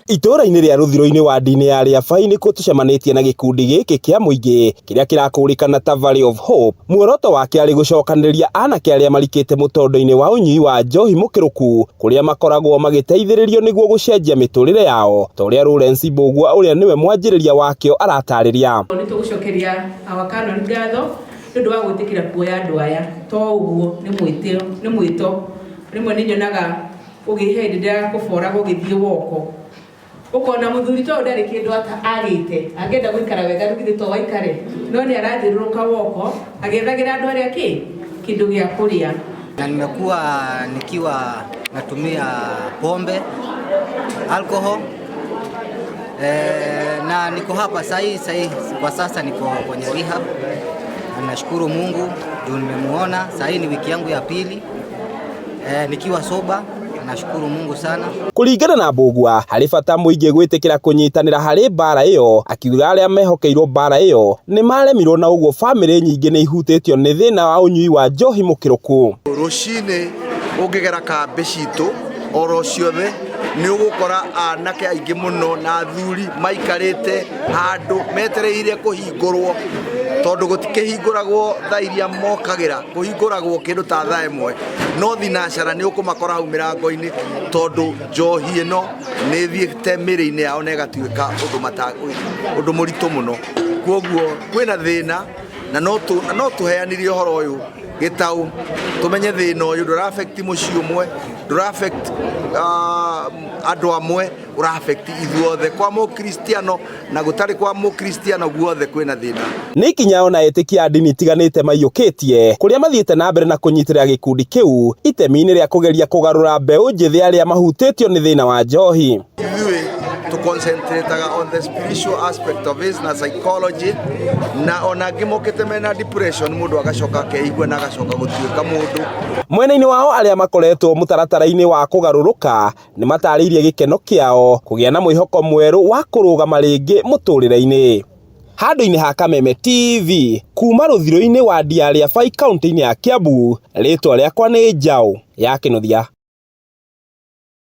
Itũra-inĩ rĩa Rũthiro-inĩ wadi-inĩ ya Rĩabai nĩkuo tũcemanĩtie na gĩkundi gĩkĩ kĩa mũingĩ kĩrĩa kĩrakũrĩkana ta Valley of Hope. Muoroto wake arĩ gũcokanĩrĩria anake arĩa marikĩte mũtondo-inĩ wa ũnyui wa njohi mũkĩrũku kũrĩa makoragwo magĩteithĩrĩrio nĩguo gũcenjia mĩtũrĩre yao, ta ũrĩa Lawrence Mbũgua ũrĩa nĩwe mwanjĩrĩria wakĩo aratarĩria. Nĩtũgũcokeria awakanoni ngatho nĩ ũndũ wa gwĩtĩkĩra kuoya andũ aya to ũguo nĩ mwĩto rĩmwe nĩnyonaga ũgĩhe hĩndĩ ya kũbora gũgĩthiĩ woko ukona muthuri to ndari kindu agite angenda gwikara wega rugithe to waikare no ni arathiruruka woko agethagira andu aria kindu gya kuria. Na nimekuwa nikiwa natumia pombe alcohol na niko hapa sahi kwa sasa niko kwenye rehab. Nashukuru Mungu ndio nimemuona sahi ni wiki yangu ya pili nikiwa soba. Nashukuru Mungu sana. Kũringana na Mbũgua, harĩ bata mũingĩ gwĩtĩkĩra kũnyitanĩra harĩ mbara ĩyo, akiuga arĩa mehokeirwo mbara ĩyo nĩ maremirwo na ũguo bamĩrĩ nyingĩ nĩ ihutĩtio nĩ thĩna wa ũnyui wa njohi mũkĩrũku. Rũcinĩ ũngĩgera kambĩ citũ oro ciothe nĩ ũgũkora anake aingĩ mũno na athuri maikarĩte handũ metereire kũhingũrwo tondu gutikihinguragwo thaa iria mokagĩra kuhinguragwo kindu ta thaa ĩmwe no thinacara nĩ ũkũmakora hau mĩrango-inĩ tondu njohi ĩno nĩ thiĩte mĩrĩ-inĩ yao na ĩgatuĩka ũndũ mũritũ mũno. Kwoguo kwĩna thĩna na no tũheanirie ũhoro ũyũ gĩtaũ tũmenye thĩna ũyũ ndũra affect mũciĩ ũmwe, ndũra affect andũ amwe, ura affect ithuothe kwa mũkristiano na gũtarĩ kwa mũkristiano guothe kwĩna thĩna. Nĩ ikinya ona etĩkia ndini itiganĩte maiyũkĩtie kũrĩa mathiĩte na mbere na kũnyitĩrĩra gĩkundi kĩu itemi-inĩ rĩa kũgeria kũgarũra mbeũ njĩthĩ arĩa mahutĩtio nĩ thĩna wa njohi. To concentrate on the spiritual aspect of it na psychology na ona ngimokete mena depression mundu agacoka keigua na agacoka gutuĩka mundu. Mwena-inĩ wao arĩa makoretwo mũtaratara-inĩ wa kũgarũrũka nĩ matarĩirie gĩkeno kĩao kũgĩa na mwĩhoko mwerũ wa kũrũgama rĩngĩ mũtũrĩre-inĩ. Handũ-inĩ ha Kameme TV kuma Rũthiro-inĩ wadi ya Rĩabai kaunti-inĩ ya Kiambu, rĩtwa rĩakwa nĩ Njaũ ya Kĩnuthia.